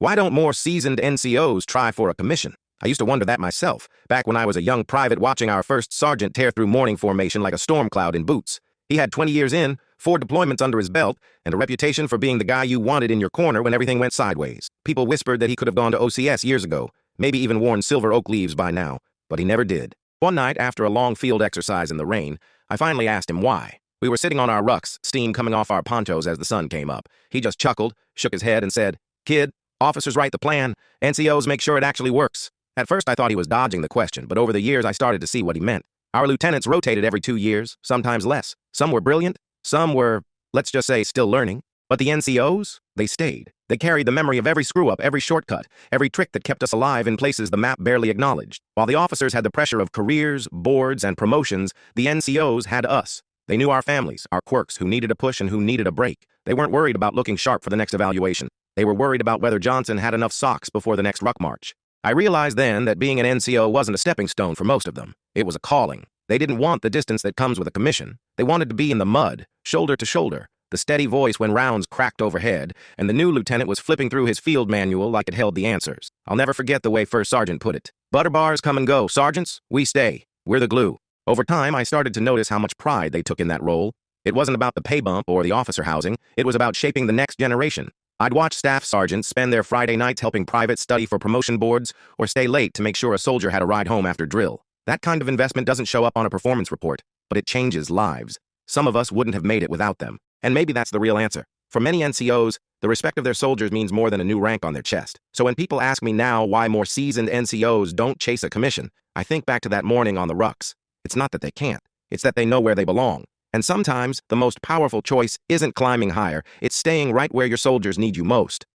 Why don't more seasoned NCOs try for a commission? I used to wonder that myself, back when I was a young private watching our first sergeant tear through morning formation like a storm cloud in boots. He had 20 years in, 4 deployments under his belt, and a reputation for being the guy you wanted in your corner when everything went sideways. People whispered that he could have gone to OCS years ago, maybe even worn silver oak leaves by now, but he never did. One night, after a long field exercise in the rain, I finally asked him why. We were sitting on our rucks, steam coming off our ponchos as the sun came up. He just chuckled, shook his head, and said, "Kid, officers write the plan, NCOs make sure it actually works." At first I thought he was dodging the question, but over the years I started to see what he meant. Our lieutenants rotated every 2 years, sometimes less. Some were brilliant, some were, let's just say, still learning. But the NCOs, they stayed. They carried the memory of every screw-up, every shortcut, every trick that kept us alive in places the map barely acknowledged. While the officers had the pressure of careers, boards, and promotions, the NCOs had us. They knew our families, our quirks, who needed a push and who needed a break. They weren't worried about looking sharp for the next evaluation. They were worried about whether Johnson had enough socks before the next ruck march. I realized then that being an NCO wasn't a stepping stone for most of them. It was a calling. They didn't want the distance that comes with a commission. They wanted to be in the mud, shoulder to shoulder, the steady voice when rounds cracked overhead, and the new lieutenant was flipping through his field manual like it held the answers. I'll never forget the way First Sergeant put it. "Butter bars come and go. Sergeants, we stay. We're the glue." Over time, I started to notice how much pride they took in that role. It wasn't about the pay bump or the officer housing. It was about shaping the next generation. I'd watch staff sergeants spend their Friday nights helping privates study for promotion boards or stay late to make sure a soldier had a ride home after drill. That kind of investment doesn't show up on a performance report, but it changes lives. Some of us wouldn't have made it without them. And maybe that's the real answer. For many NCOs, the respect of their soldiers means more than a new rank on their chest. So when people ask me now why more seasoned NCOs don't chase a commission, I think back to that morning on the rucks. It's not that they can't. It's that they know where they belong. And sometimes, the most powerful choice isn't climbing higher. It's staying right where your soldiers need you most.